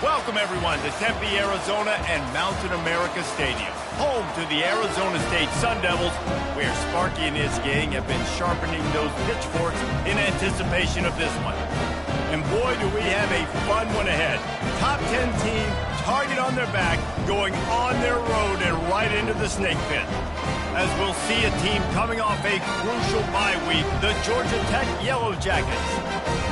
Welcome, everyone, to Tempe, Arizona and Mountain America Stadium, home to the Arizona State Sun Devils, where Sparky and his gang have been sharpening those pitchforks in anticipation of this one. And boy, do we have a fun one ahead. Top 10 team, target on their back, going on their road and right into the snake pit. As we'll see a team coming off a crucial bye week, the Georgia Tech Yellow Jackets,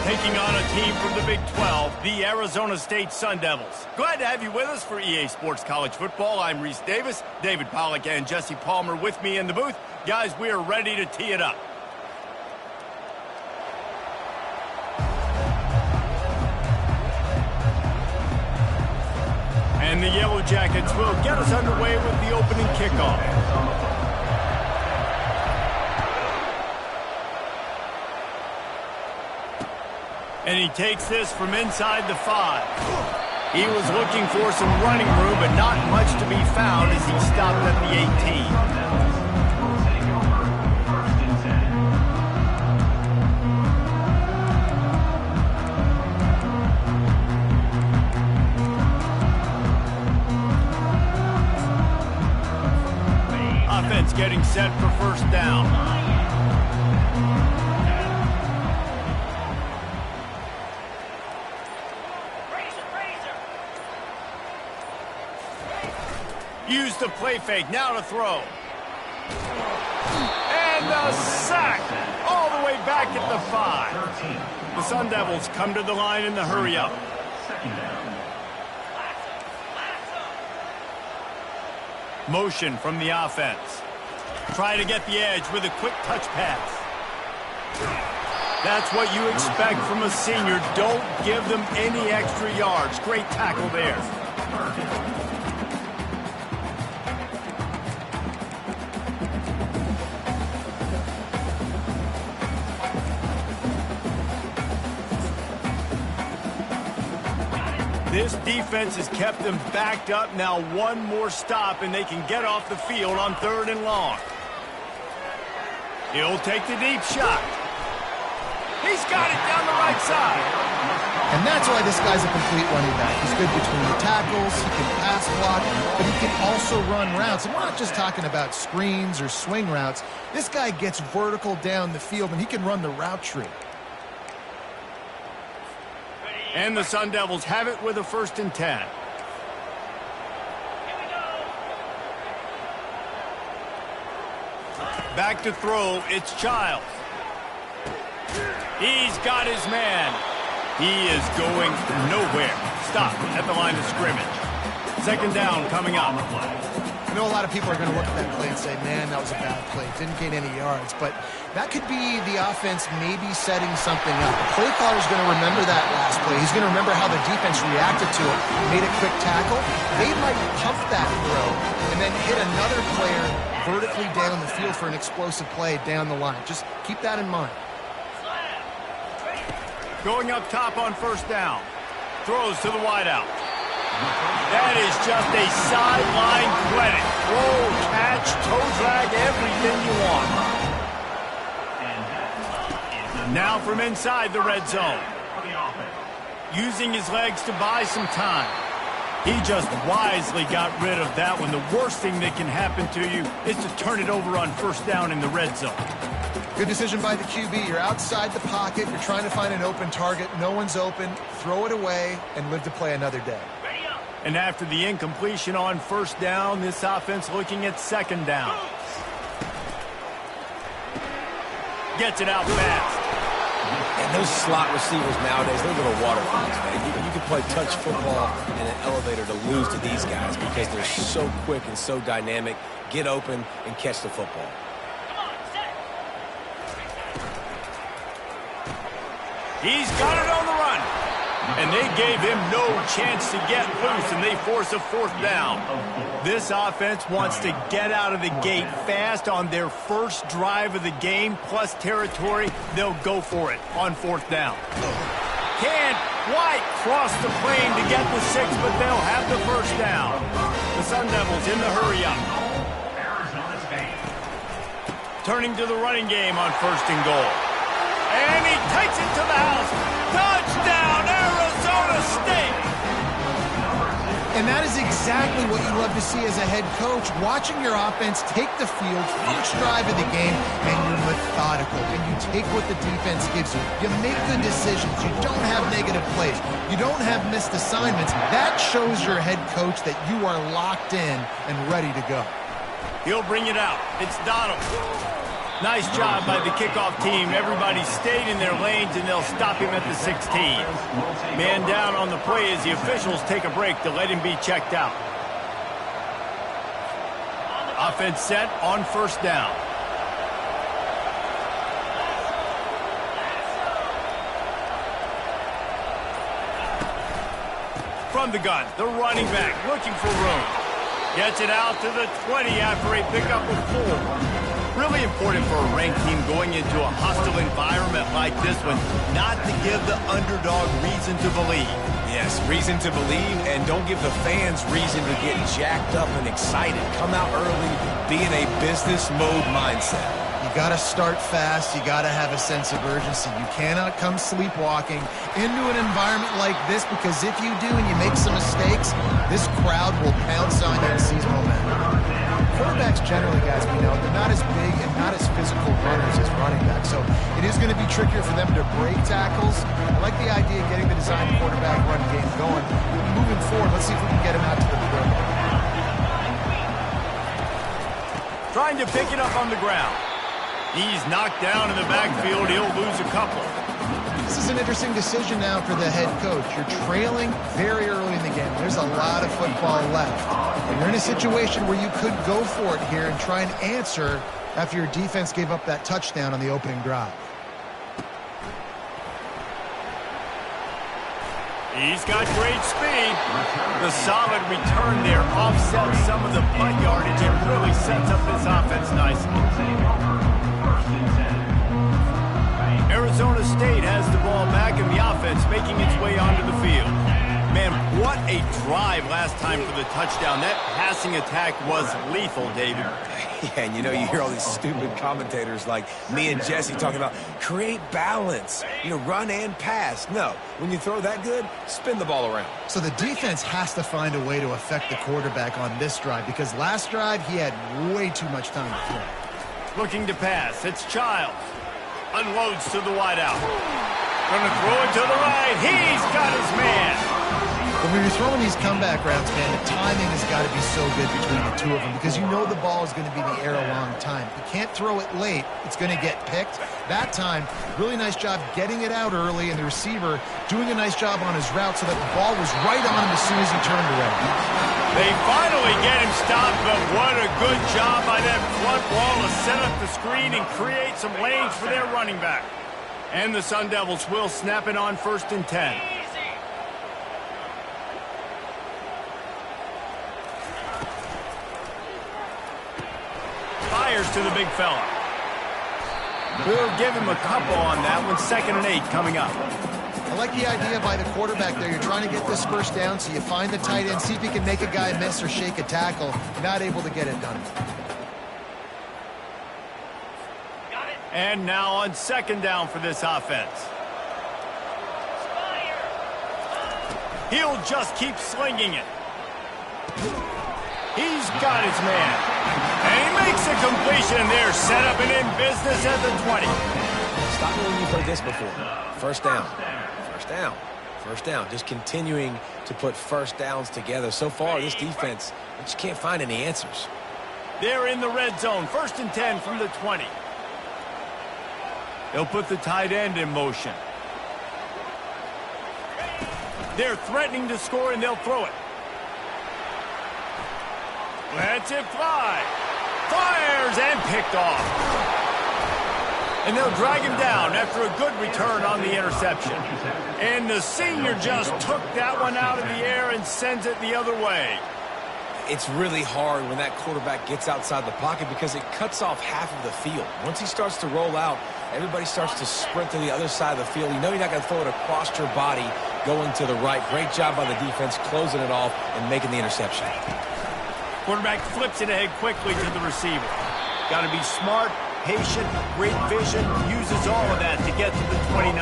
taking on a team from the Big 12, the Arizona State Sun Devils. Glad to have you with us for EA Sports College Football. I'm Reese Davis, David Pollack and Jesse Palmer with me in the booth. Guys, we are ready to tee it up. And the Yellow Jackets will get us underway with the opening kickoff. And he takes this from inside the 5. He was looking for some running room, but not much to be found as he stopped at the 18. Offense getting set for first down. Use the play fake, now to throw. And the sack, all the way back at the 5. The Sun Devils come to the line in the hurry-up. Motion from the offense. Try to get the edge with a quick touch pass. That's what you expect from a senior. Don't give them any extra yards. Great tackle there. This defense has kept them backed up. Now one more stop, and they can get off the field on 3rd and long. He'll take the deep shot. He's got it down the right side. And that's why this guy's a complete running back. He's good between the tackles, he can pass block, but he can also run routes. And we're not just talking about screens or swing routes. This guy gets vertical down the field, and he can run the route tree. And the Sun Devils have it with a 1st and 10. Back to throw, it's Childs. He's got his man. He is going nowhere. Stop at the line of scrimmage. 2nd down coming up. I know a lot of people are going to look at that play and say, man, that was a bad play. Didn't gain any yards. But that could be the offense maybe setting something up. The play caller's going to remember that last play. He's going to remember how the defense reacted to it, made a quick tackle. They might pump that throw and then hit another player vertically down the field for an explosive play down the line. Just keep that in mind. Going up top on 1st down. Throws to the wideout. That is just a sideline credit. Throw, catch, toe drag, everything you want. Now from inside the red zone. Using his legs to buy some time. He just wisely got rid of that one. The worst thing that can happen to you is to turn it over on 1st down in the red zone. Good decision by the QB. You're outside the pocket. You're trying to find an open target. No one's open. Throw it away and live to play another day. And after the incompletion on 1st down, this offense looking at 2nd down. Gets it out fast. And those slot receivers nowadays, they're little waterfalls, man. You can play touch football in an elevator to lose to these guys because they're so quick and so dynamic. Get open and catch the football. He's got it on the run. And they gave him no chance to get loose, and they force a 4th down. This offense wants to get out of the gate fast on their first drive of the game, plus territory. They'll go for it on 4th down. Can't quite cross the plane to get the 6, but they'll have the 1st down. The Sun Devils in the hurry-up. Turning to the running game on 1st and goal. And he takes it to the house. Touchdown, Arizona State! And that is exactly what you love to see as a head coach, watching your offense take the field, first drive of the game, and you're methodical, and you take what the defense gives you. You make good decisions. You don't have negative plays. You don't have missed assignments. That shows your head coach that you are locked in and ready to go. He'll bring it out. It's Donald. Nice job by the kickoff team. Everybody stayed in their lanes, and they'll stop him at the 16. Man down on the play as the officials take a break to let him be checked out. Offense set on first down. From the gun, the running back looking for room. Gets it out to the 20 after a pickup of 4. Really important for a ranked team going into a hostile environment like this one, not to give the underdog reason to believe. Yes, reason to believe, and don't give the fans reason to get jacked up and excited. Come out early, be in a business mode mindset. You got to start fast. You got to have a sense of urgency. You cannot come sleepwalking into an environment like this, because if you do and you make some mistakes, this crowd will pounce on you and seize momentum. Quarterbacks generally, guys, we know, they're not as big and not as physical runners as running backs, so it is going to be trickier for them to break tackles. I like the idea of getting the design quarterback run game going. Moving forward, let's see if we can get him out to the perimeter. Trying to pick it up on the ground. He's knocked down in the backfield. He'll lose a couple. This is an interesting decision now for the head coach. You're trailing very early in the game. There's a lot of football left. And you're in a situation where you could go for it here and try and answer after your defense gave up that touchdown on the opening drive. He's got great speed. The solid return there offsets some of the punt yardage and really sets up this offense nicely. Arizona State has the ball back, and the offense making its way onto the field. Man, what a drive last time for the touchdown. That passing attack was lethal, David. Yeah, and you know, you hear all these stupid commentators like me and Jesse talking about create balance, run and pass. No, when you throw that good, spin the ball around. So the defense has to find a way to affect the quarterback on this drive, because last drive he had way too much time to throw. Looking to pass. It's Childs. Unloads to the wideout. Gonna throw it to the right. He's got his man. When you're throwing these comeback routes, man, the timing has got to be so good between the two of them, because you know the ball is going to be in the air a long time. You can't throw it late. It's going to get picked. That time, really nice job getting it out early, and the receiver doing a nice job on his route so that the ball was right on him as soon as he turned around. They finally get him stopped, but what a good job by that front wall to set up the screen and create some lanes for their running back. And the Sun Devils will snap it on 1st and 10. Fires to the big fella. We'll give him a couple on that one. 2nd and 8 coming up. I like the idea by the quarterback there. You're trying to get this first down, so you find the tight end, see if he can make a guy miss or shake a tackle. Not able to get it done. And now on 2nd down for this offense. He'll just keep slinging it. He's got his man. And he makes a completion there. Set up and in business at the 20. Stop me when you've heard this before. First down. First down. First down. Just continuing to put first downs together. So far, this defense, they just can't find any answers. They're in the red zone. 1st and 10 from the 20. They'll put the tight end in motion. They're threatening to score, and they'll throw it. Lets it fly. Fires and picked off. And they'll drag him down after a good return on the interception. And the senior just took that one out of the air and sends it the other way. It's really hard when that quarterback gets outside the pocket because it cuts off half of the field. Once he starts to roll out, everybody starts to sprint to the other side of the field. You know you're not going to throw it across your body going to the right. Great job by the defense closing it off and making the interception. Quarterback flips it ahead quickly to the receiver. Got to be smart, patient, great vision, uses all of that to get to the 29.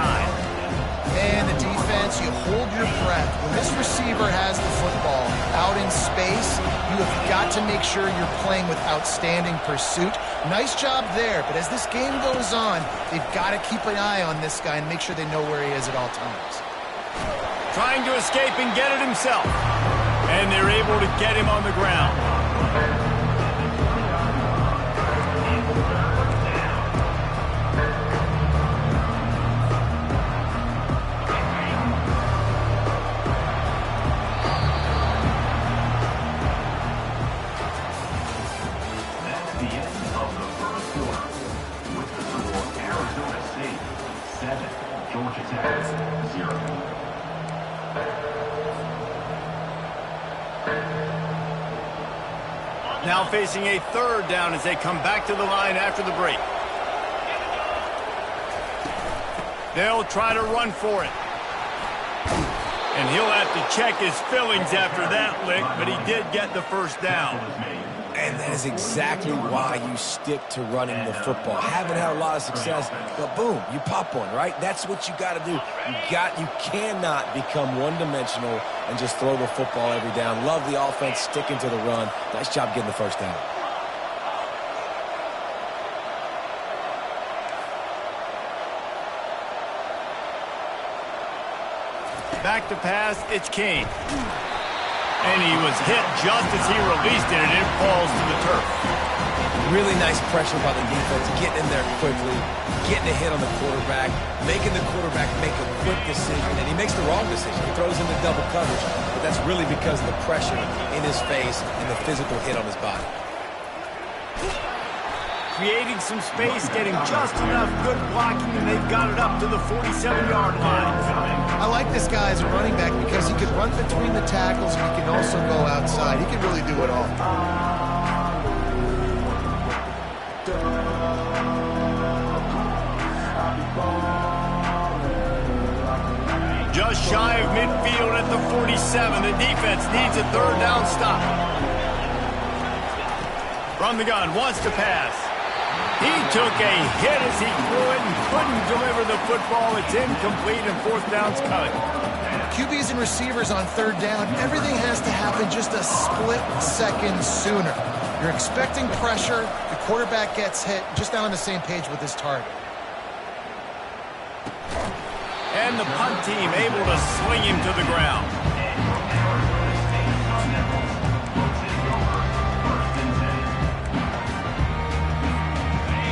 And the defense, you hold your breath. When this receiver has the football out in space, you have got to make sure you're playing with outstanding pursuit. Nice job there, but as this game goes on, they've got to keep an eye on this guy and make sure they know where he is at all times. Trying to escape and get it himself. And they're able to get him on the ground. Now facing a third down as they come back to the line after the break. They'll try to run for it. And he'll have to check his fillings after that lick, but he did get the first down. And that is exactly why you stick to running the football. Haven't had a lot of success, but boom, you pop one, right? That's what you got to do. You cannot become one-dimensional and just throw the football every down. Love the offense sticking to the run. Nice job getting the first down. Back to pass, it's Kane. And he was hit just as he released it, and it falls to the turf. Really nice pressure by the defense, getting in there quickly, getting a hit on the quarterback, making the quarterback make a quick decision, and he makes the wrong decision. He throws into double coverage, but that's really because of the pressure in his face and the physical hit on his body. Creating some space, getting just enough good blocking, and they've got it up to the 47-yard line. I like this guy as a running back because he can run between the tackles and he can also go outside. He can really do it all. Just shy of midfield at the 47. The defense needs a third down stop. From the gun, wants to pass. He took a hit as he threw it and couldn't deliver the football. It's incomplete and fourth down's coming. QBs and receivers on third down, everything has to happen just a split second sooner. You're expecting pressure, the quarterback gets hit, just not on the same page with his target. And the punt team able to swing him to the ground.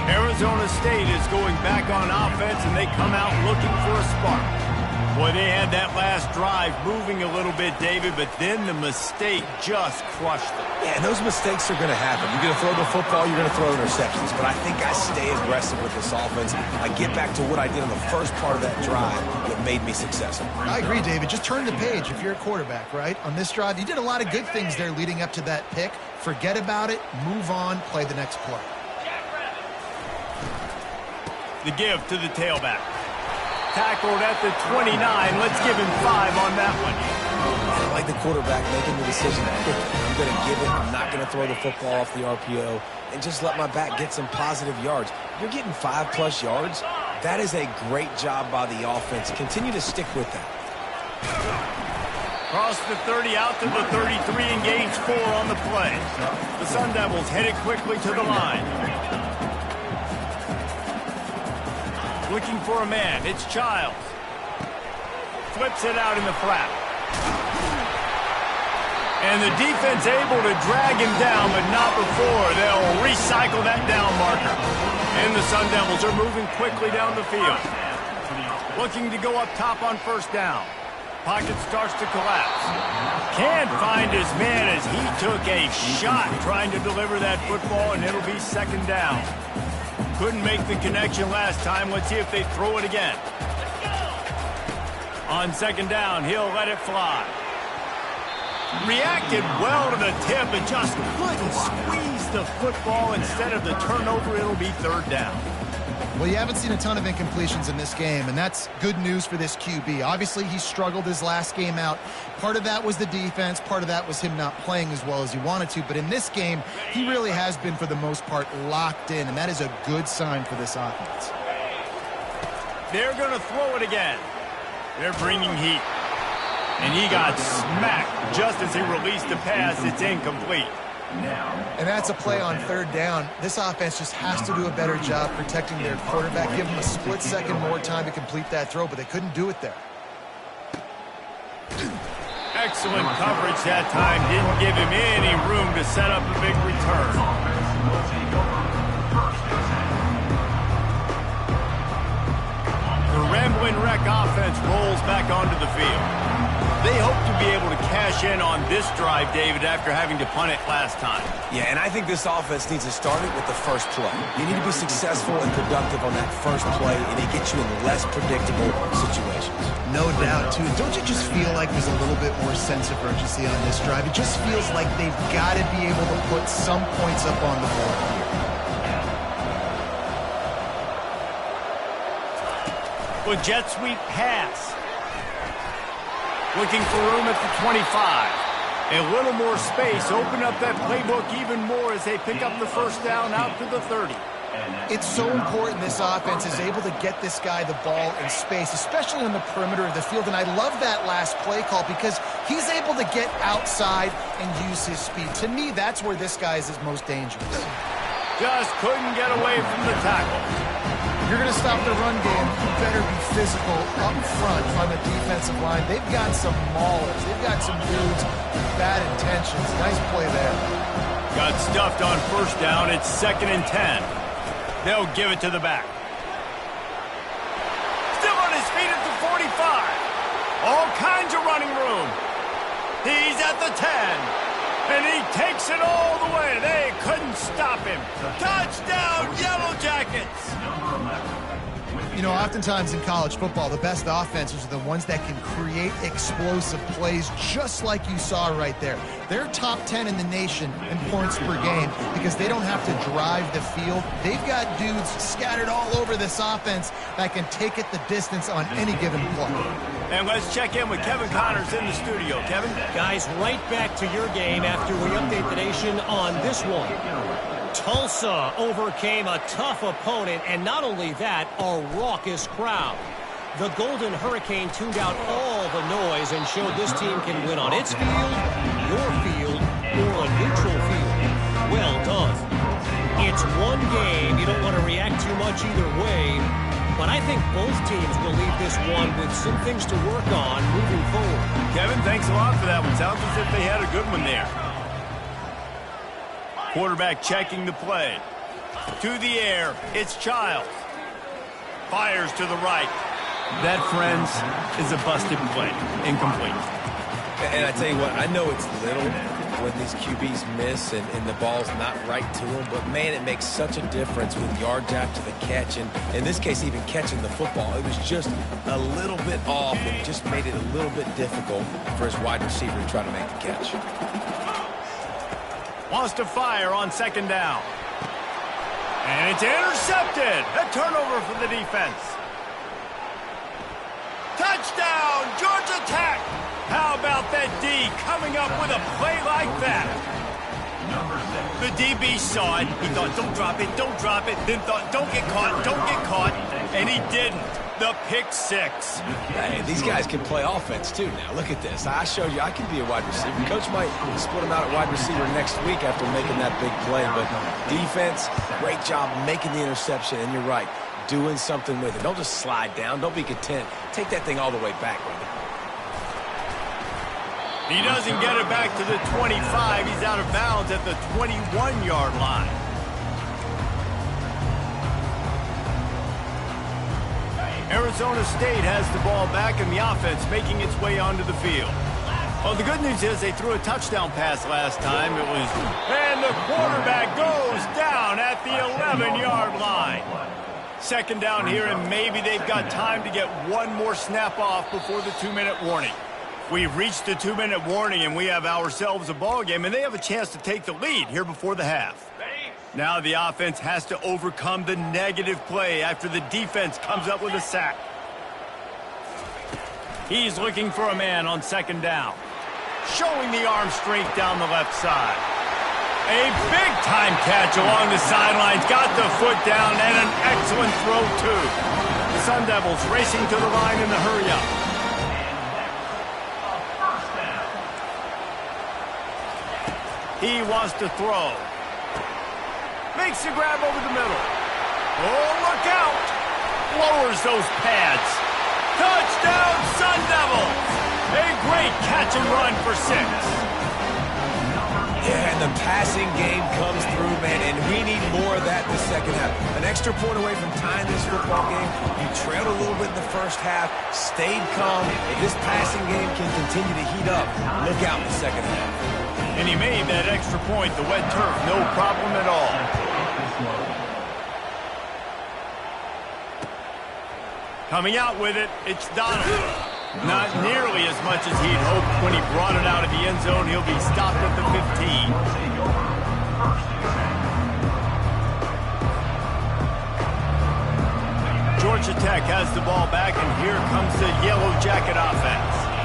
Arizona State is going back on offense, and they come out looking for a spark. Boy, they had that last drive moving a little bit, David, but then the mistake just crushed them. Yeah, and those mistakes are going to happen. You're going to throw the football, you're going to throw interceptions, but I think I stay aggressive with this offense. I get back to what I did in the first part of that drive that made me successful. I agree, David. Just turn the page if you're a quarterback, right? On this drive, you did a lot of good things there leading up to that pick. Forget about it, move on, play the next play. The give to the tailback. Tackled at the 29. Let's give him 5 on that one. I like the quarterback making the decision quickly. I'm going to give it. I'm not going to throw the football off the RPO and just let my back get some positive yards. You're getting 5+ yards. That is a great job by the offense. Continue to stick with that. Cross the 30 out to the 33 and gains 4 on the play. The Sun Devils headed quickly to the line. Looking for a man. It's Childs. Flips it out in the flat. And the defense able to drag him down, but not before. They'll recycle that down marker. And the Sun Devils are moving quickly down the field. Looking to go up top on first down. Pocket starts to collapse. Can't find his man as he took a shot trying to deliver that football, and it'll be second down. Couldn't make the connection last time. Let's see if they throw it again. On second down, he'll let it fly. Reacted well to the tip and just couldn't squeeze the football. Instead of the turnover, it'll be third down. Well, you haven't seen a ton of incompletions in this game, and that's good news for this QB. Obviously, he struggled his last game out. Part of that was the defense. Part of that was him not playing as well as he wanted to. But in this game, he really has been, for the most part, locked in, and that is a good sign for this offense. They're going to throw it again. They're bringing heat. And he got smacked just as he released the pass. It's incomplete. And that's a play on third down. This offense just has to do a better job protecting their quarterback. Give him a split second more time to complete that throw, but they couldn't do it there. Excellent coverage that time. Didn't give him any room to set up a big return. The Ramblin' Wreck offense rolls back onto the field. They hope to be able to cash in on this drive, David, after having to punt it last time. Yeah, and I think this offense needs to start it with the first play. You need to be successful and productive on that first play, and it gets you in less predictable situations. No doubt, too. Don't you just feel like there's a little bit more sense of urgency on this drive? It just feels like they've got to be able to put some points up on the board here. With jet sweep pass. Looking for room at the 25. A little more space. Open up that playbook even more as they pick up the first down out to the 30. It's so important this offense is able to get this guy the ball in space, especially on the perimeter of the field. And I love that last play call because he's able to get outside and use his speed. To me, that's where this guy is his most dangerous. Just couldn't get away from the tackle. If you're going to stop the run game, you better be physical up front on the defensive line. They've got some maulers. They've got some dudes with bad intentions. Nice play there. Got stuffed on first down. It's 2nd and 10. They'll give it to the back. Still on his feet at the 45. All kinds of running room. He's at the 10. And he takes it all the way. They couldn't stop him. Touchdown, Yellow Jackets. You know, oftentimes in college football, the best offenses are the ones that can create explosive plays just like you saw right there. They're top 10 in the nation in points per game because they don't have to drive the field. They've got dudes scattered all over this offense that can take it the distance on any given play. And let's check in with Kevin Connors in the studio. Kevin? Guys, right back to your game after we update the nation on this one. Tulsa overcame a tough opponent, and not only that, a raucous crowd. The Golden Hurricane tuned out all the noise and showed this team can win on its field, your field, or a neutral field. Well done. It's one game. You don't want to react too much either way, but I think both teams will leave this one with some things to work on moving forward. Kevin, thanks a lot for that one. Sounds as if they had a good one there. Quarterback checking the play. To the air, it's Childs. Fires to the right. That, friends, is a busted play. Incomplete. And I tell you what, I know it's little when these QBs miss and the ball's not right to them, but man, it makes such a difference with yards after the catch, and in this case, even catching the football. It was just a little bit off, and it just made it a little bit difficult for his wide receiver to try to make the catch. Wants to fire on 2nd down. And it's intercepted. A turnover for the defense. Touchdown, Georgia Tech. How about that D coming up with a play like that? The DB saw it. He thought, don't drop it, don't drop it. Then thought, don't get caught, don't get caught. And he didn't. The pick 6. Hey, these guys can play offense, too, now. Look at this. I showed you I can be a wide receiver. Coach might split him out at wide receiver next week after making that big play. But defense, great job making the interception. And you're right, doing something with it. Don't just slide down. Don't be content. Take that thing all the way back, brother. He doesn't get it back to the 25. He's out of bounds at the 21-yard line. Arizona State has the ball back and the offense making its way onto the field. Well, the good news is they threw a touchdown pass last time. And the quarterback goes down at the 11-yard line. 2nd down here, and maybe they've got time to get one more snap off before the 2-minute warning. We've reached the 2-minute warning, and we have ourselves a ball game, and they have a chance to take the lead here before the half. Now the offense has to overcome the negative play after the defense comes up with a sack. He's looking for a man on 2nd down. Showing the arm strength down the left side. A big-time catch along the sidelines. Got the foot down and an excellent throw, too. The Sun Devils racing to the line in the hurry-up. He wants to throw. Makes the grab over the middle. Oh, look out! Lowers those pads. Touchdown, Sun Devils! A great catch and run for 6. Yeah, and the passing game comes through, man, and we need more of that in the second half. An extra point away from tying this football game. You trailed a little bit in the first half, stayed calm. If this passing game can continue to heat up, look out in the second half. And he made that extra point, the wet turf, no problem at all. Coming out with it, it's Donald. Not nearly as much as he'd hoped when he brought it out of the end zone. He'll be stopped at the 15. Georgia Tech has the ball back, and here comes the Yellow Jacket offense.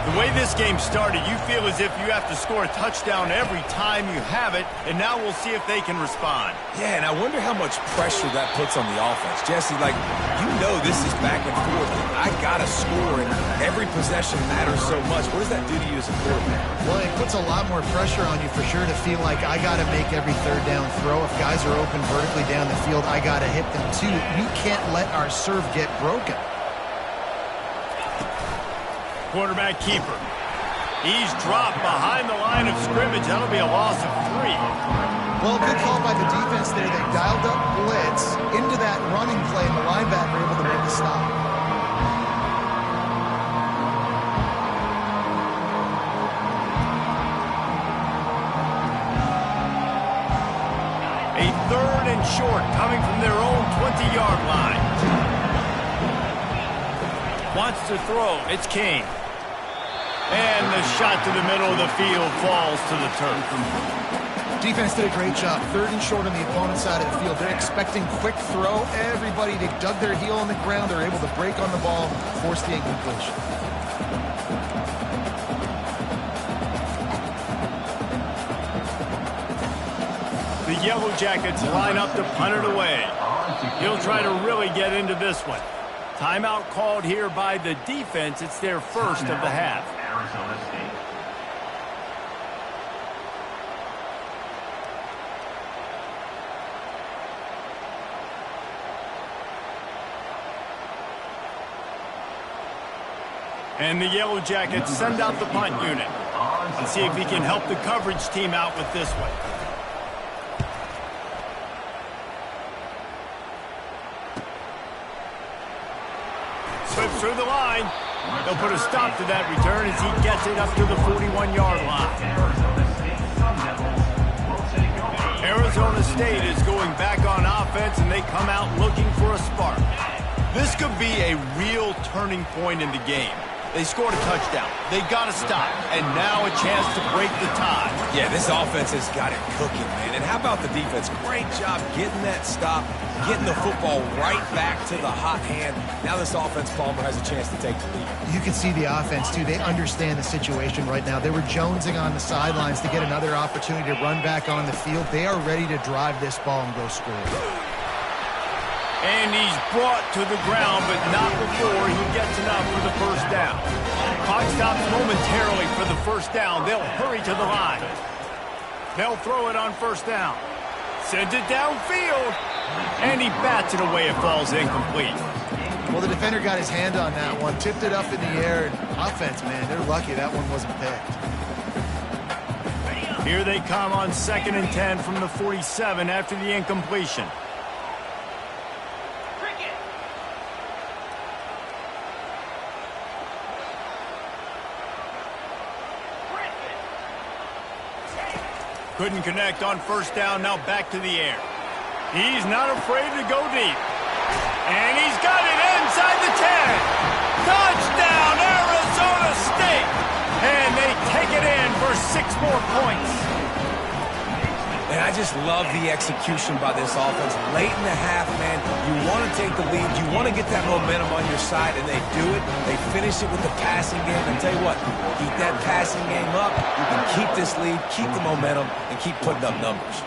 The way this game started, you feel as if you have to score a touchdown every time you have it, and now we'll see if they can respond. Yeah, and I wonder how much pressure that puts on the offense. Jesse, like, you know this is back and forth. I got to score, and every possession matters so much. What does that do to you as a quarterback? Well, it puts a lot more pressure on you for sure to feel like I got to make every third down throw. If guys are open vertically down the field, I got to hit them too. We can't let our serve get broken. Quarterback keeper. He's dropped behind the line of scrimmage. That'll be a loss of 3. Well, good call by the defense there. They dialed up blitz into that running play, and the linebacker able to make the stop. A 3rd and short coming from their own 20-yard line. Wants to throw. It's King. And the shot to the middle of the field falls to the turf. Defense did a great job. 3rd and short on the opponent's side of the field. They're expecting quick throw. Everybody, they dug their heel on the ground. They're able to break on the ball, force the incompletion. The Yellow Jackets line up to punt it away. He'll try to really get into this one. Timeout called here by the defense. It's their first of the half. Arizona State. And the Yellow Jackets send out the punt unit. Let's see if he can help the coverage team out with this one. Slips through the line. They'll put a stop to that return as he gets it up to the 41-yard line. Arizona State is going back on offense, and they come out looking for a spark. This could be a real turning point in the game. They scored a touchdown. They got to stop, and now a chance to break the tie. Yeah, this offense has got it cooking, man. And how about the defense? Great job getting that stop, getting the football right back to the hot hand. Now this offense, Palmer, has a chance to take the lead. You can see the offense, too. They understand the situation right now. They were jonesing on the sidelines to get another opportunity to run back on the field. They are ready to drive this ball and go score. And he's brought to the ground, but not before he gets enough for the first down. Clock stops momentarily for the first down. They'll hurry to the line. They'll throw it on first down. Sends it downfield. And he bats it away. It falls incomplete. Well, the defender got his hand on that one, tipped it up in the air. And offense, man, they're lucky that one wasn't picked. Here they come on 2nd and 10 from the 47 after the incompletion. Couldn't connect on first down, now back to the air. He's not afraid to go deep. And he's got it inside the 10. Touchdown, Arizona State. And they take it in for 6 more points. And I just love the execution by this offense. Late in the half, man, you want to take the lead. You want to get that momentum on your side, and they do it. They finish it with the passing game. And tell you what, keep that passing game up. You can keep this lead, keep the momentum, and keep putting up numbers.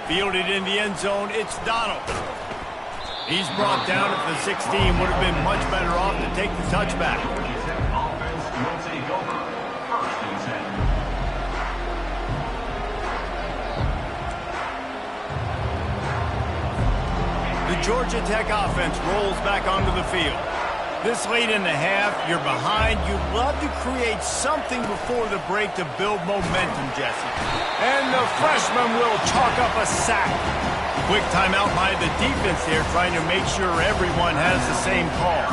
Fielded in the end zone, it's Donald. He's brought down at the 16. Would have been much better off to take the touchback. Georgia Tech offense rolls back onto the field. This late in the half, you're behind. You'd love to create something before the break to build momentum, Jesse. And the freshman will chalk up a sack. Quick timeout by the defense there, trying to make sure everyone has the same call.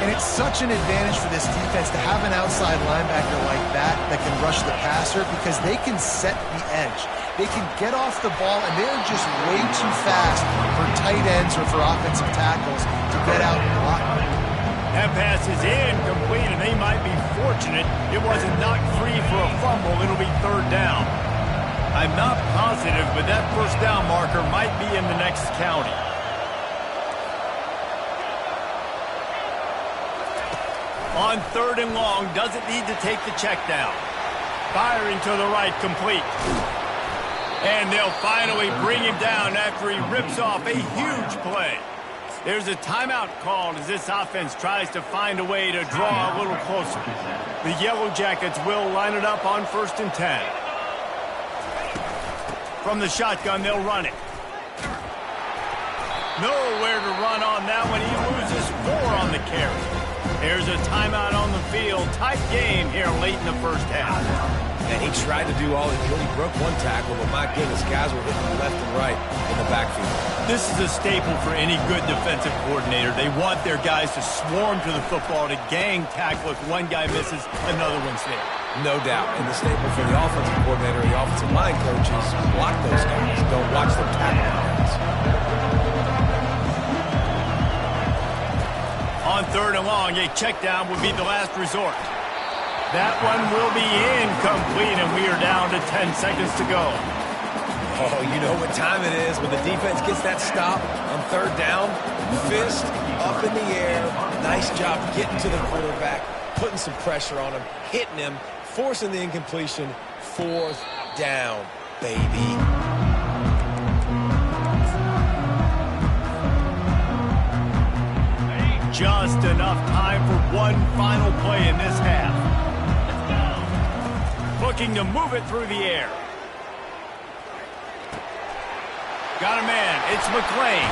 And it's such an advantage for this defense to have an outside linebacker like that can rush the passer, because they can set the edge. They can get off the ball, and they're just way too fast for tight ends or for offensive tackles to get out and block. That pass is incomplete, and they might be fortunate it wasn't knocked free for a fumble. It'll be third down. I'm not positive, but that first down marker might be in the next county. On third and long, doesn't need to take the check down. Firing to the right, complete. And they'll finally bring him down after he rips off a huge play. There's a timeout called as this offense tries to find a way to draw a little closer. The Yellow Jackets will line it up on 1st and 10. From the shotgun, they'll run it. Nowhere to run on that one. He loses 4 on the carry. There's a timeout on the field. Tight game here late in the first half. And he tried to do all he could. He broke one tackle, but my goodness, guys were hitting left and right in the backfield. This is a staple for any good defensive coordinator. They want their guys to swarm to the football, to gang tackle. If one guy misses, another one's there. No doubt. And the staple for the offensive coordinator and the offensive line coaches, block those guys. Don't watch them tackle guys. On third and long, a check down would be the last resort. That one will be incomplete, and we are down to 10 seconds to go. Oh, you know what time it is when the defense gets that stop on third down. Fist up in the air. Nice job getting to the quarterback, putting some pressure on him, hitting him, forcing the incompletion. 4th down, baby. Just enough time for one final play in this half. Looking to move it through the air. Got a man. It's McLean.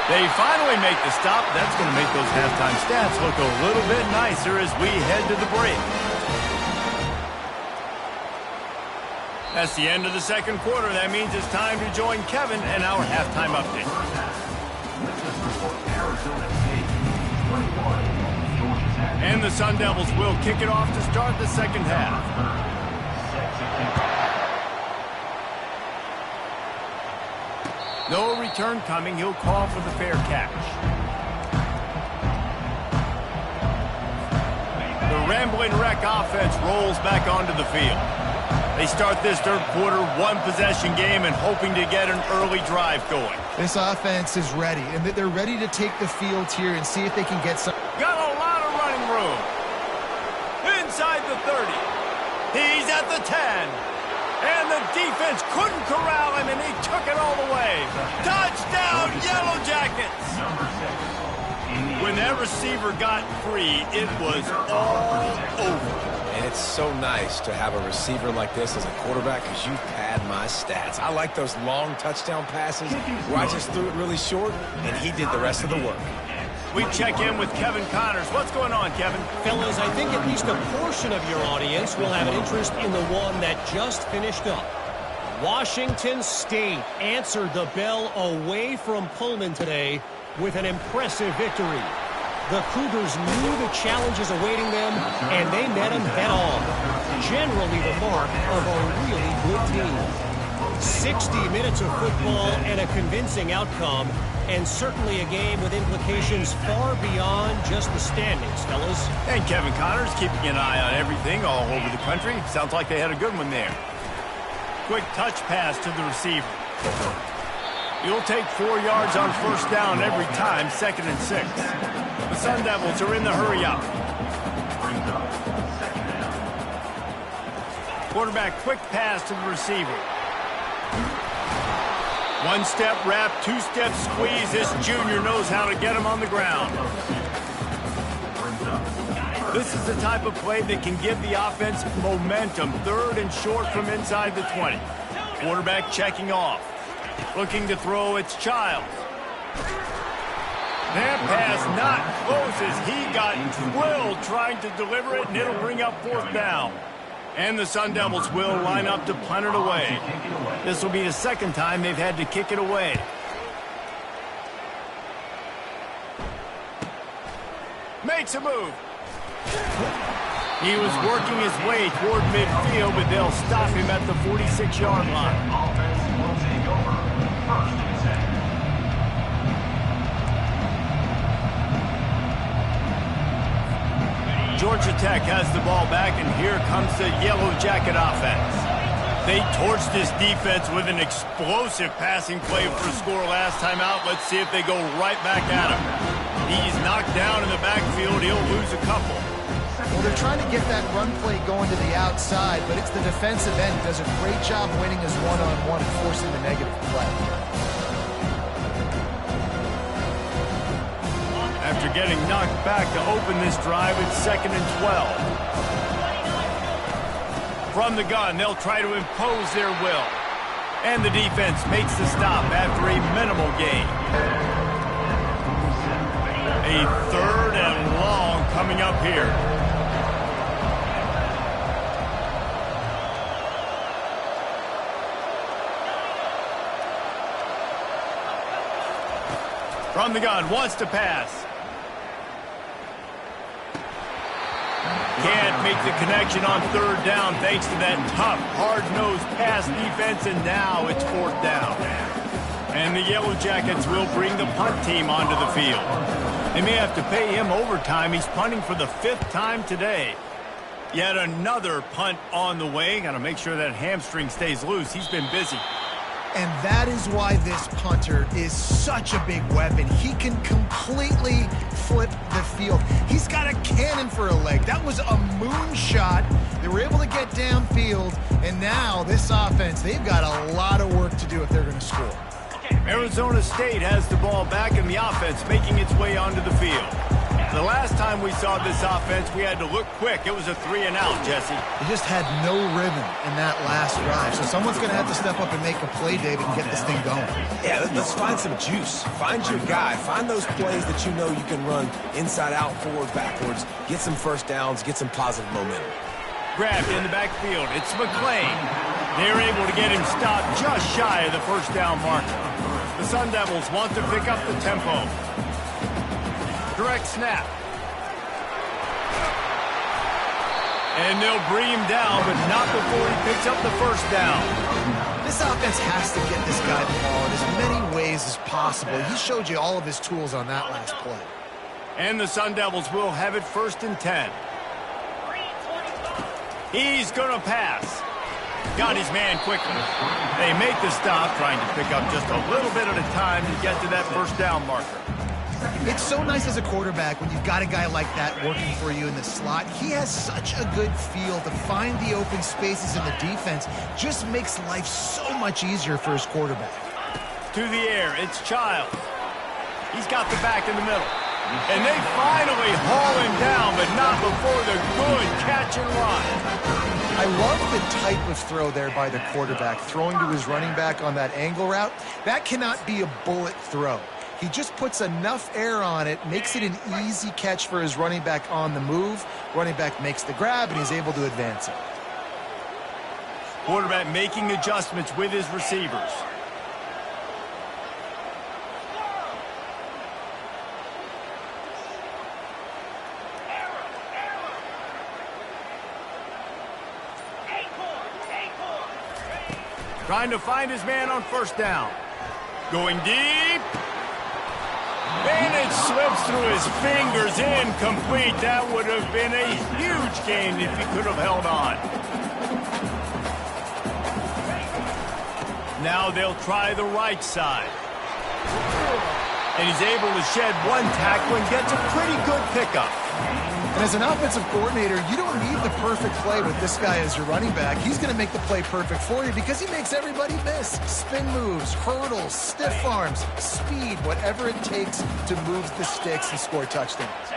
They finally make the stop. That's going to make those halftime stats look a little bit nicer as we head to the break. That's the end of the second quarter. That means it's time to join Kevin and our halftime update. And the Sun Devils will kick it off to start the second half. No return coming. He'll call for the fair catch. The Rambling Wreck offense rolls back onto the field. They start this third quarter one-possession game and hoping to get an early drive going. This offense is ready, and they're ready to take the field here and see if they can get some. Got a lot of running room. Inside the 30. He's at the 10. And the defense couldn't corral him, and he took it all the way. Touchdown, Yellow Jackets! When that receiver got free, it was all over. And it's so nice to have a receiver like this as a quarterback, because you pad my stats. I like those long touchdown passes where I just threw it really short, and he did the rest of the work. We check in with Kevin Connors. What's going on, Kevin? Fellas, I think at least a portion of your audience will have an interest in the one that just finished up. Washington State answered the bell away from Pullman today with an impressive victory. The Cougars knew the challenges awaiting them, and they met them head-on. Generally the mark of a really good team. 60 minutes of football and a convincing outcome, and certainly a game with implications far beyond just the standings, fellas. And Kevin Connors keeping an eye on everything all over the country. Sounds like they had a good one there. Quick touch pass to the receiver. You'll take 4 yards on first down every time, 2nd and 6. The Sun Devils are in the hurry-up. Quarterback quick pass to the receiver. One-step wrap, two-step squeeze. This junior knows how to get him on the ground. This is the type of play that can give the offense momentum. 3rd and short from inside the 20. Quarterback checking off. Looking to throw, it's Childs. That pass not close as he got drilled trying to deliver it, and it'll bring up 4th down. And the Sun Devils will line up to punt it away. This will be the 2nd time they've had to kick it away. Makes a move. He was working his way toward midfield, but they'll stop him at the 46-yard line. Offense will take over. 1st and 10. Georgia Tech has the ball back, and here comes the Yellow Jacket offense. They torched this defense with an explosive passing play for a score last time out. Let's see if they go right back at him. He's knocked down in the backfield. He'll lose a couple. Well, they're trying to get that run play going to the outside, but it's the defensive end who does a great job winning his one-on-one and forcing the negative play. After getting knocked back to open this drive, it's 2nd and 12. From the gun, they'll try to impose their will. And the defense makes the stop after a minimal gain. A 3rd and long coming up here. From the gun, wants to pass. Can't make the connection on 3rd down thanks to that tough, hard-nosed pass defense, and now it's 4th down. And the Yellow Jackets will bring the punt team onto the field. They may have to pay him overtime. He's punting for the 5th time today. Yet another punt on the way. Got to make sure that hamstring stays loose. He's been busy. And that is why this punter is such a big weapon. He can completely flip the field. He's got a cannon for a leg. That was a moonshot. They were able to get downfield, and now this offense, they've got a lot of work to do if they're going to score. Arizona State has the ball back, and the offense making its way onto the field. The last time we saw this offense, we had to look quick. It was a 3-and-out, Jesse. They just had no rhythm in that last drive. So someone's going to have to step up and make a play, David, and get this thing going. Yeah, let's find some juice. Find your guy. Find those plays that you know you can run inside out, forward, backwards. Get some 1st downs. Get some positive momentum. Grabbed in the backfield. It's McClain. They're able to get him stopped just shy of the 1st down marker. The Sun Devils want to pick up the tempo. Direct snap. And they'll bring him down, but not before he picks up the 1st down. This offense has to get this guy the ball in as many ways as possible. He showed you all of his tools on that last play. And the Sun Devils will have it 1st and 10. He's going to pass. Got his man quickly. They make the stop, trying to pick up just a little bit at a time to get to that 1st down marker. It's so nice as a quarterback when you've got a guy like that working for you in the slot. He has such a good feel to find the open spaces in the defense. Just makes life so much easier for his quarterback. To the air, it's Childs. He's got the back in the middle. And they finally haul him down, but not before the good catch and run. I love the type of throw there by the quarterback, throwing to his running back on that angle route. That cannot be a bullet throw. He just puts enough air on it, makes it an easy catch for his running back on the move. Running back makes the grab, and he's able to advance it. Quarterback making adjustments with his receivers. Trying to find his man on 1st down. Going deep. And it slips through his fingers, incomplete. That would have been a huge gain if he could have held on. Now they'll try the right side. And he's able to shed one tackle and gets a pretty good pickup. And as an offensive coordinator, you don't need the perfect play with this guy as your running back. He's going to make the play perfect for you because he makes everybody miss. Spin moves, hurdles, stiff arms, speed, whatever it takes to move the sticks and score touchdowns.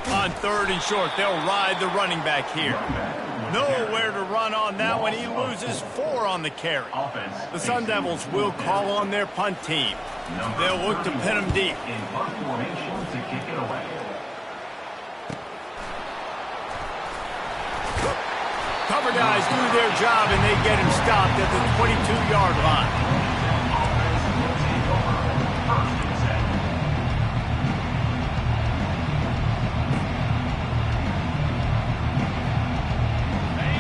On 3rd and short, they'll ride the running back here. Nowhere to run on that one. He loses 4 on the carry. The Sun Devils will call on their punt team. They'll look to pin him deep. In punt formation to kick it away. Cover guys do their job, and they get him stopped at the 22-yard line.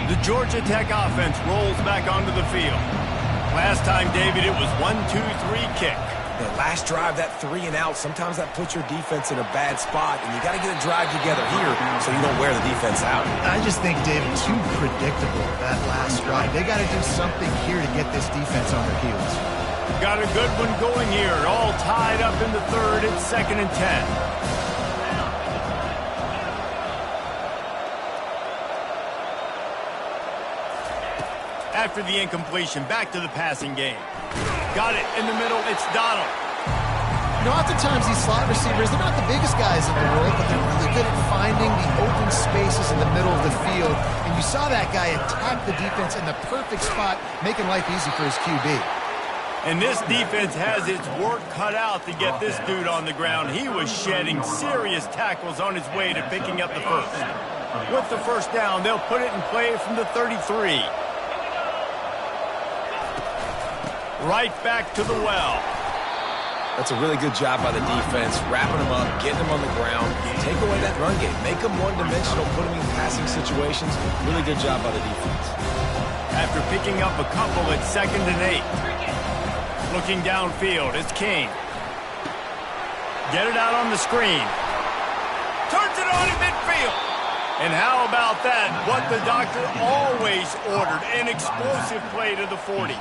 The Georgia Tech offense rolls back onto the field. Last time, David, it was 1-2-3 kick. The last drive, that 3 and out, sometimes that puts your defense in a bad spot, and you got to get a drive together here so you don't wear the defense out. I just think, David, too predictable, that last drive. They got to do something here to get this defense on their heels. Got a good one going here. All tied up in the third. It's 2nd and 10. After the incompletion, back to the passing game. Got it in the middle. It's Donald. You know, oftentimes these slot receivers, they're not the biggest guys in the world, but they're really good at finding the open spaces in the middle of the field. And you saw that guy attack the defense in the perfect spot, making life easy for his QB. And this defense has its work cut out to get this dude on the ground. He was shedding serious tackles on his way to picking up the first. With the first down, they'll put it in play from the 33. Right back to the well. That's a really good job by the defense, wrapping them up, getting them on the ground. Take away that run game. Make them one-dimensional, put them in passing situations. Really good job by the defense. After picking up a couple, it's 2nd and 8. Looking downfield, it's King. Get it out on the screen. Turns it on in midfield. And how about that? What the doctor always ordered, an explosive play to the 40.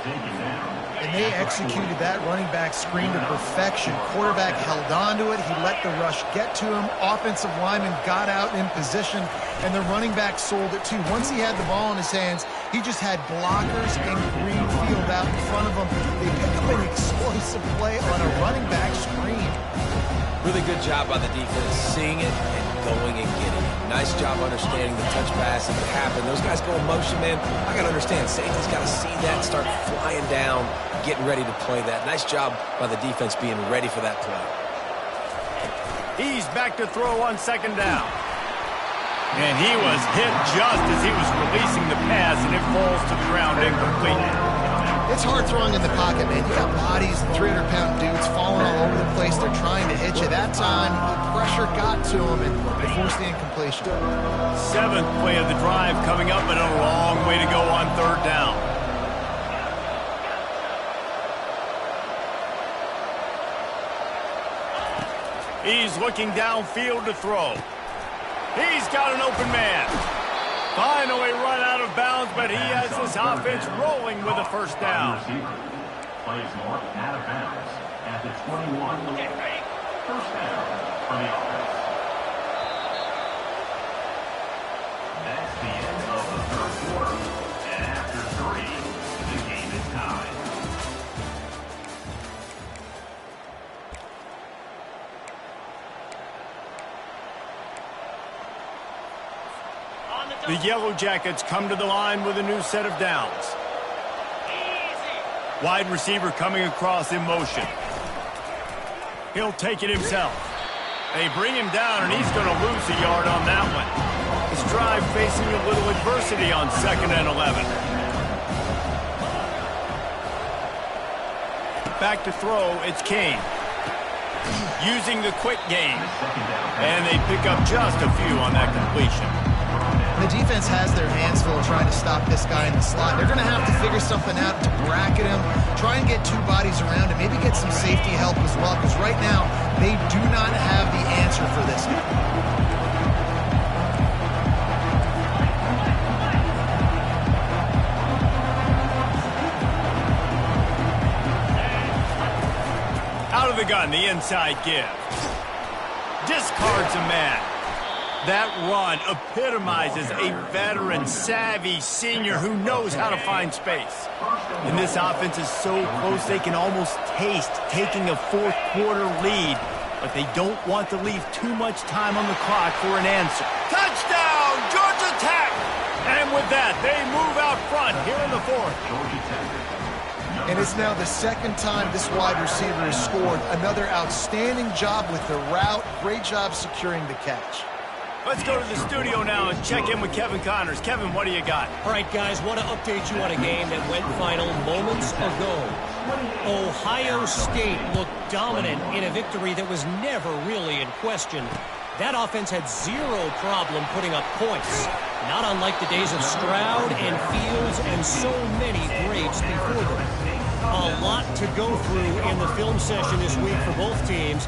And they executed that running back screen to perfection. Quarterback held on to it. He let the rush get to him. Offensive lineman got out in position, and the running back sold it too. Once he had the ball in his hands, he just had blockers and green field out in front of him. They pick up an explosive play on a running back screen. Really good job by the defense, seeing it and going and getting it. Nice job understanding the touch pass if it happened. Those guys go in motion, man. I got to understand, safety's got to see that, start flying down, getting ready to play that. Nice job by the defense being ready for that play. He's back to throw on 2nd down. And he was hit just as he was releasing the pass, and it falls to the ground incomplete. It's hard throwing in the pocket, man. You got bodies, 300-pound dudes falling all over the place. They're trying to hit you. That time, the pressure got to him, and they forced the incompletion. 7th play of the drive coming up, and a long way to go on 3rd down. He's looking downfield to throw. He's got an open man. Finally run out of bounds, but he has this offense rolling with a first down. Plays more out of bounds at the 21. First down for the offense. That's the end of the 3rd quarter. And after 3, the game is tied. The Yellow Jackets come to the line with a new set of downs. Wide receiver coming across in motion. He'll take it himself. They bring him down, and he's going to lose a yard on that one. His drive facing a little adversity on 2nd and 11. Back to throw, it's Kane. Using the quick game. And they pick up just a few on that completion. The defense has their hands full trying to stop this guy in the slot. They're going to have to figure something out to bracket him, try and get 2 bodies around him, maybe get some safety help as well, because right now they do not have the answer for this guy. Out of the gun, the inside give. Discards a man. That run epitomizes a veteran, savvy senior who knows how to find space. And this offense is so close they can almost taste taking a 4th quarter lead, but they don't want to leave too much time on the clock for an answer. Touchdown, Georgia Tech! And with that? They move out front here in the fourth. And it's now the second time this wide receiver has scored. Another outstanding job with the route. Great job securing the catch. Let's go to the studio now and check in with Kevin Connors. Kevin, what do you got? All right, guys, want to update you on a game that went final moments ago. Ohio State looked dominant in a victory that was never really in question. That offense had zero problem putting up points, not unlike the days of Stroud and Fields and so many greats before them. A lot to go through in the film session this week for both teams.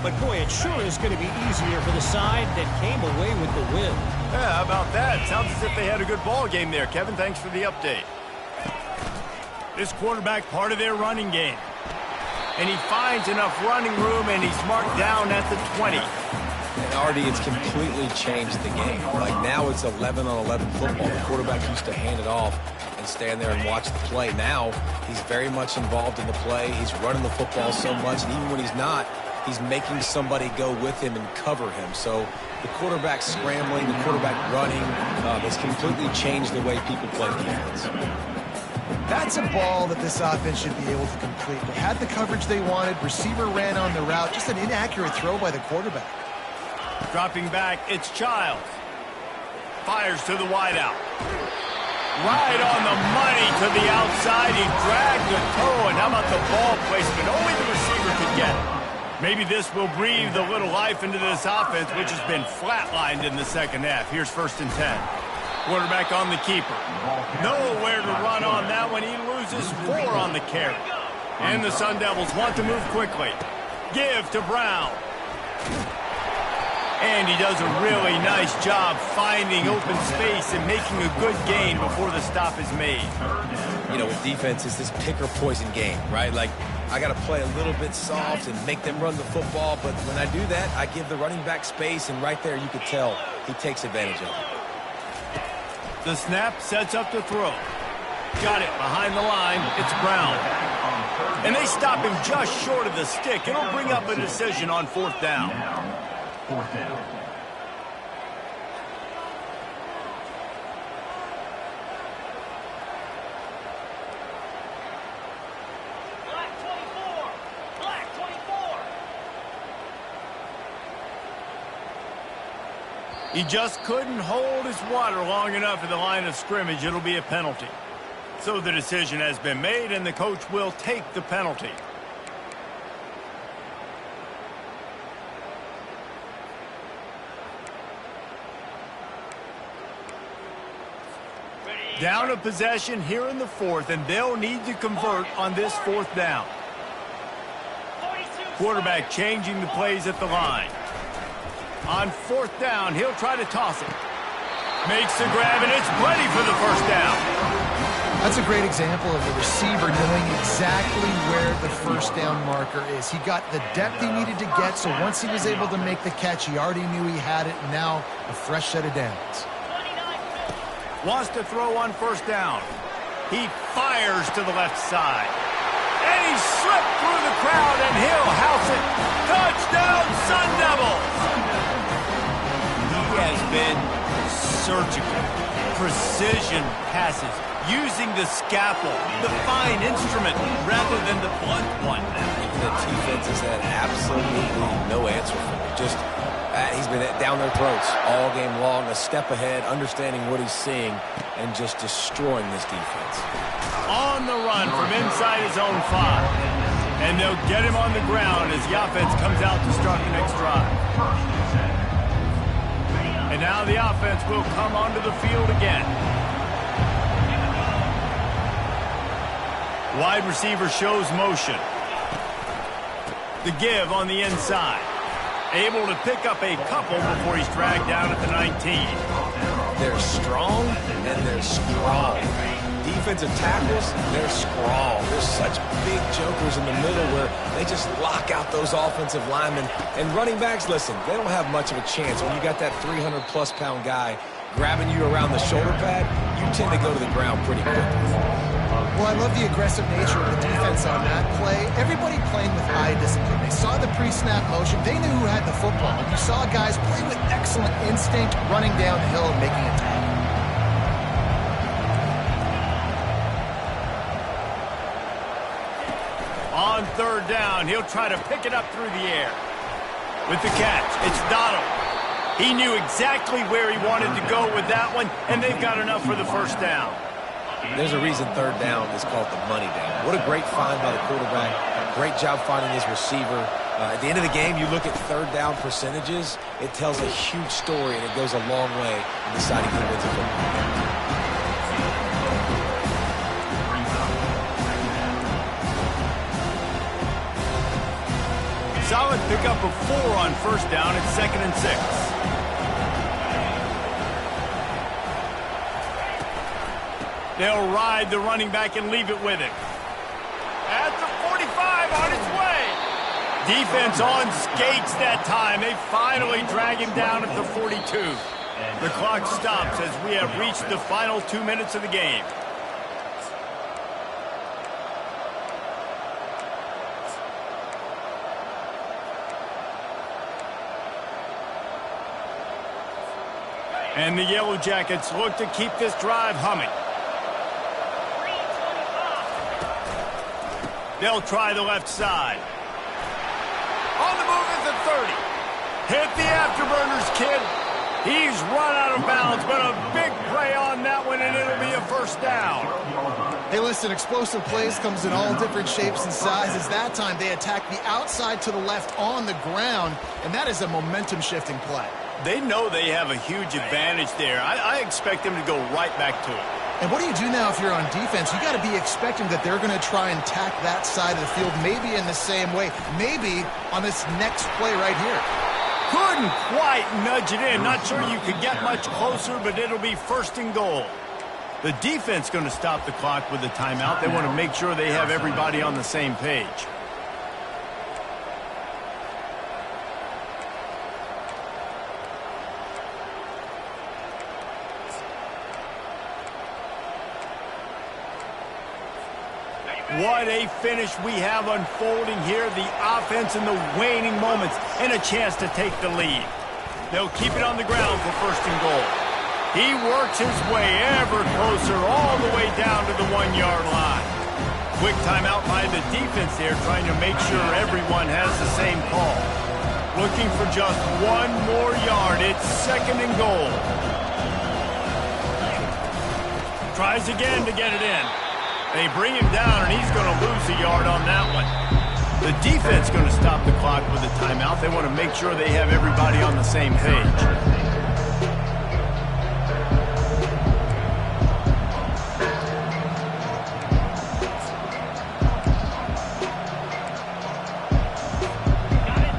But, boy, it sure is going to be easier for the side that came away with the win. Yeah, how about that? Sounds as if they had a good ball game there. Kevin, thanks for the update. This quarterback, part of their running game. And he finds enough running room, and he's marked down at the 20. And Artie, it's completely changed the game. Like, now it's 11-on-11 football. The quarterback used to hand it off and stand there and watch the play. Now he's very much involved in the play. He's running the football so much, and even when he's not, he's making somebody go with him and cover him. So the quarterback scrambling, the quarterback running has completely changed the way people play defense. That's a ball that this offense should be able to complete. They had the coverage they wanted. Receiver ran on the route. Just an inaccurate throw by the quarterback. Dropping back, it's Childs. Fires to the wideout. Right on the money to the outside. He dragged the toe, and how about the ball placement? Only the receiver could get it. Maybe this will breathe a little life into this offense, which has been flatlined in the second half. Here's 1st and 10. Quarterback on the keeper. Nowhere to run on that one. He loses 4 on the carry. And the Sun Devils want to move quickly. Give to Brown. And he does a really nice job finding open space and making a good gain before the stop is made. You know, with defense, it's this pick or poison game, right? Like, I got to play a little bit soft and make them run the football, but when I do that, I give the running back space, and right there you could tell he takes advantage of it. The snap sets up to throw. Got it behind the line. It's Brown. And they stop him just short of the stick. It'll bring up a decision on 4th down. 4th down. He just couldn't hold his water long enough at the line of scrimmage. It'll be a penalty. So the decision has been made, and the coach will take the penalty. Down a possession here in the 4th, and they'll need to convert on this 4th down. Quarterback changing the plays at the line. On 4th down, he'll try to toss it. Makes the grab, and it's plenty for the 1st down. That's a great example of the receiver knowing exactly where the 1st down marker is. He got the depth he needed to get, so once he was able to make the catch, he already knew he had it, and now a fresh set of downs. Wants to throw on 1st down. He fires to the left side. And he slipped through the crowd, and he'll house it. Touchdown, Sun Devils! He has been surgical. Precision passes. Using the scalpel, the fine instrument, rather than the blunt one. The defense has had absolutely no answer for him. Just, he's been down their throats all game long, a step ahead, understanding what he's seeing, and just destroying this defense. On the run from inside his own 5. And they'll get him on the ground as the offense comes out to start the next drive. And now the offense will come onto the field again. Wide receiver shows motion. The give on the inside. Able to pick up a couple before he's dragged down at the 19. They're strong, and they're strong. Defensive tackles, they're strong. There's such big jokers in the middle where they just lock out those offensive linemen. And running backs, listen, they don't have much of a chance. When you got that 300-plus pound guy grabbing you around the shoulder pad, you tend to go to the ground pretty quickly. Well, I love the aggressive nature of the defense on that play. Everybody playing with eye discipline. They saw the pre-snap motion. They knew who had the football. And you saw guys play with excellent instinct, running down the hill and making a tackle. on third down. He'll try to pick it up through the air. With the catch, it's Donald. He knew exactly where he wanted to go with that one, and they've got enough for the first down. There's a reason third down is called the money down. What a great find by the quarterback. Great job finding his receiver. At the end of the game, you look at third down percentages, it tells a huge story, and it goes a long way in deciding who wins a football game. Solid pickup of 4 on first down. It's 2nd and 6. They'll ride the running back and leave it with him. At the 45, on his way. Defense on skates that time. They finally drag him down at the 42. The clock stops as we have reached the final 2 minutes of the game. And the Yellow Jackets look to keep this drive humming. They'll try the left side. On the move is the 30. Hit the afterburners, kid. He's run out of bounds, but a big play on that one, and it'll be a first down. Hey, listen, explosive plays comes in all different shapes and sizes. That time they attack the outside to the left on the ground, and that is a momentum-shifting play. They know they have a huge advantage there. I expect them to go right back to it. And what do you do now if you're on defense? You got to be expecting that they're going to try and tack that side of the field, maybe in the same way, maybe on this next play right here. Couldn't quite nudge it in. Not sure you could get much closer, but it'll be 1st and goal. The defense going to stop the clock with a timeout. They want to make sure they have everybody on the same page. What a finish we have unfolding here. The offense in the waning moments and a chance to take the lead. They'll keep it on the ground for 1st and goal. He works his way ever closer all the way down to the 1-yard line. Quick timeout by the defense there, trying to make sure everyone has the same call. Looking for just 1 more yard. It's 2nd and goal. Tries again to get it in. They bring him down, and he's going to lose a yard on that one. The defense going to stop the clock with a timeout. They want to make sure they have everybody on the same page.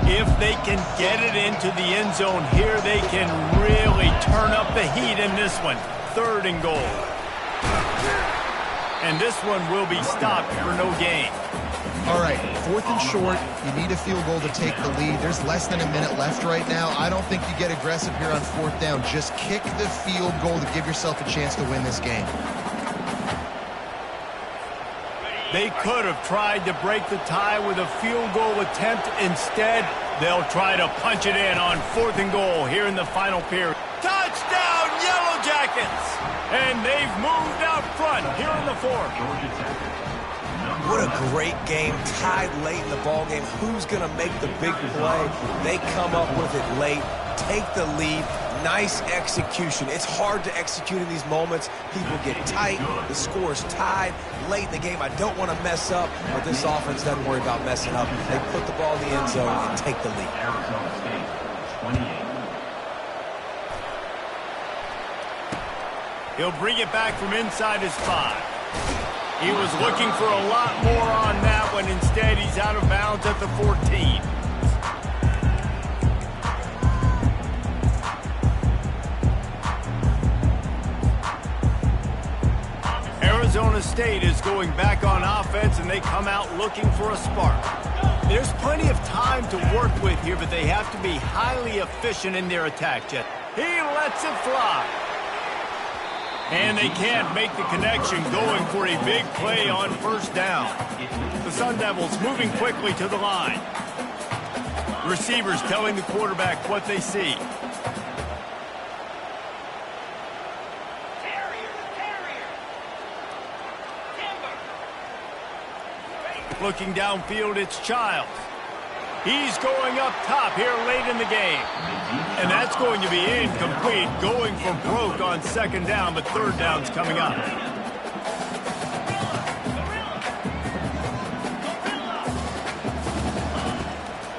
If they can get it into the end zone here, they can really turn up the heat in this one. 3rd and goal. And this one will be stopped for no gain. All right, 4th and short. You need a field goal to take the lead. There's less than a minute left right now. I don't think you get aggressive here on 4th down. Just kick the field goal to give yourself a chance to win this game. They could have tried to break the tie with a field goal attempt. Instead, they'll try to punch it in on 4th and goal here in the final period. Touchdown, Yellow Jackets! And they've moved out front here in the 4th. What a great game, tied late in the ball game. Who's going to make the big play? They come up with it late, take the lead. Nice execution. It's hard to execute in these moments. People get tight. The score's tied late in the game. I don't want to mess up, but this offense doesn't worry about messing up. They put the ball in the end zone and take the lead. Arizona State, 28. He'll bring it back from inside his 5. He was looking for a lot more on that one. Instead, he's out of bounds at the 14. Arizona State is going back on offense, and they come out looking for a spark. There's plenty of time to work with here, but they have to be highly efficient in their attack, Jet. He lets it fly. And they can't make the connection, going for a big play on 1st down. The Sun Devils moving quickly to the line. Receivers telling the quarterback what they see. Looking downfield, it's Childs. He's going up top here late in the game. And that's going to be incomplete, going for broke on second down, but third down's coming up.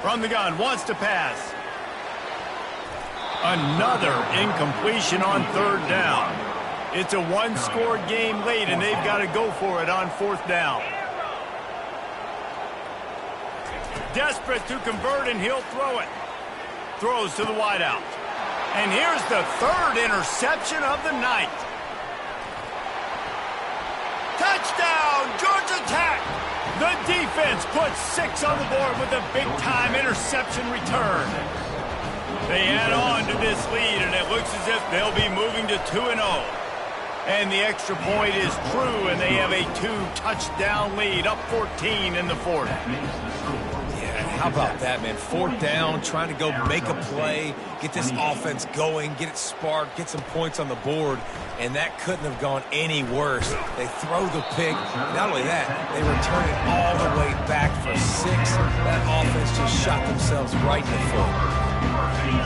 From the gun, wants to pass. Another incompletion on third down. It's a one-score game late, and they've got to go for it on fourth down. Desperate to convert, and he'll throw it. Throws to the wideout. And here's the third interception of the night. Touchdown, Georgia Tech! The defense puts 6 on the board with a big-time interception return. They add on to this lead, and it looks as if they'll be moving to 2-0. And the extra point is true, and they have a 2-touchdown lead, up 14 in the fourth. How about that, man? Fourth down, trying to go make a play, get this offense going, get it sparked, get some points on the board, and that couldn't have gone any worse. They throw the pick. Not only that, they return it all the way back for 6. That offense just shot themselves right in the foot.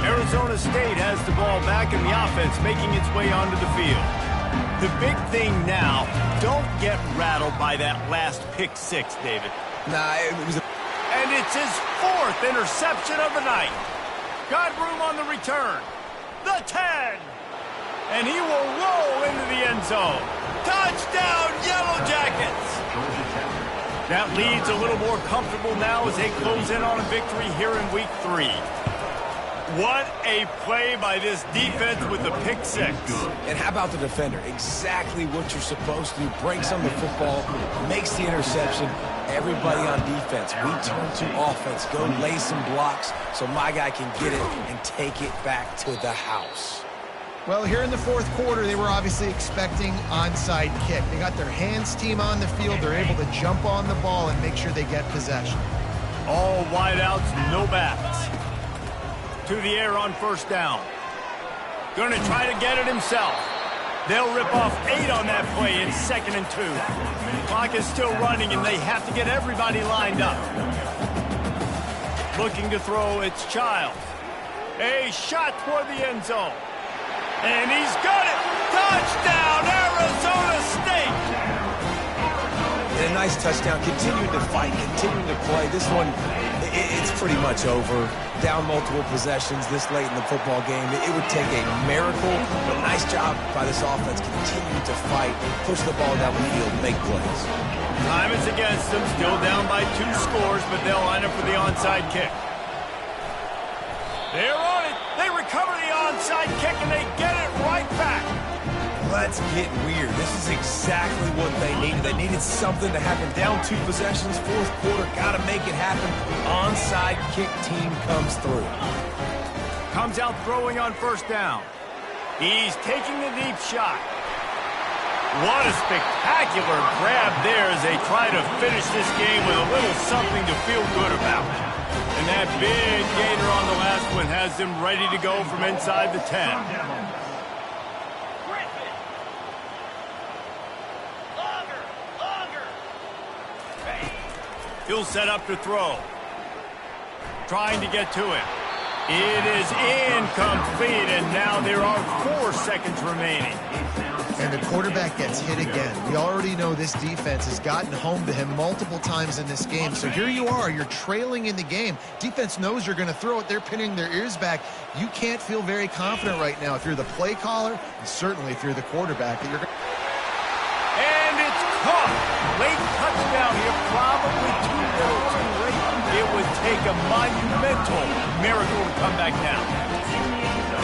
Arizona State has the ball back, and the offense making its way onto the field. The big thing now, don't get rattled by that last pick 6, David. Nah, it was a... And it's his 4th interception of the night. Got room on the return. The 10. And he will roll into the end zone. Touchdown, Yellow Jackets. That lead's a little more comfortable now as they close in on a victory here in week 3. What a play by this defense with the pick 6. And how about the defender? Exactly what you're supposed to do. Breaks on the football, makes the interception. Everybody on defense, we turn to offense. Go lay some blocks so my guy can get it and take it back to the house. Well, here in the fourth quarter, they were obviously expecting onside kick. They got their hands team on the field. They're able to jump on the ball and make sure they get possession. All wideouts, no backs. To the air on first down. Going to try to get it himself. They'll rip off 8 on that play. It's 2nd and 2. Clock is still running, and they have to get everybody lined up. Looking to throw, it's Childs. A shot toward the end zone. And he's got it. Touchdown, Arizona State. And a nice touchdown. Continuing to fight, continuing to play. This one, it's pretty much over. Down multiple possessions this late in the football game. It would take a miracle, but nice job by this offense continuing to fight, push the ball down the field, make plays. Time is against them, still down by 2 scores, but they'll line up for the onside kick. They're on it. They recover the onside kick, and they get it right back. Let's get weird. This is exactly what they needed. They needed something to happen. Down 2 possessions, fourth quarter, got to make it happen. Onside kick team comes through. Comes out throwing on first down. He's taking the deep shot. What a spectacular grab there as they try to finish this game with a little something to feel good about. And that big gainer on the last one has them ready to go from inside the 10. He'll set up to throw. Trying to get to it. It is incomplete, and now there are 4 seconds remaining. And the quarterback gets hit again. We already know this defense has gotten home to him multiple times in this game. So here you are, you're trailing in the game. Defense knows you're going to throw it. They're pinning their ears back. You can't feel very confident right now if you're the play caller, and certainly if you're the quarterback. That you're going. And it's caught. Late touchdown here, probably too little too late. It would take a monumental miracle to come back down.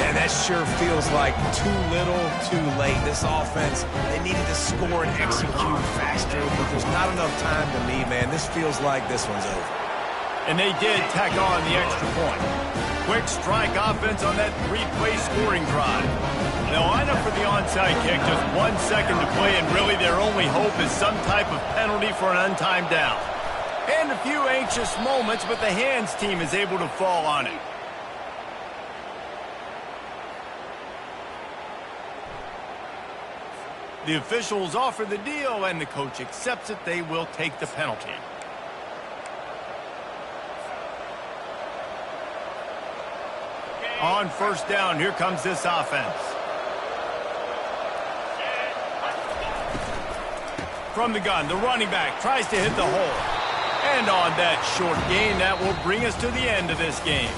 And that sure feels like too little, too late. This offense, they needed to score and execute faster, but there's not enough time to me, man. This feels like this one's over. And they did tack on the extra point. Quick strike offense on that 3-play scoring drive. They'll line up for the onside kick, just 1 second to play, and really their only hope is some type of penalty for an untimed down. And a few anxious moments, but the hands team is able to fall on it. The officials offer the deal, and the coach accepts it. They will take the penalty. On first down, here comes this offense. From the gun, the running back tries to hit the hole. And on that short gain, that will bring us to the end of this game.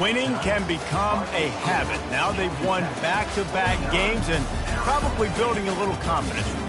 Winning can become a habit. Now they've won back-to-back games and probably building a little confidence.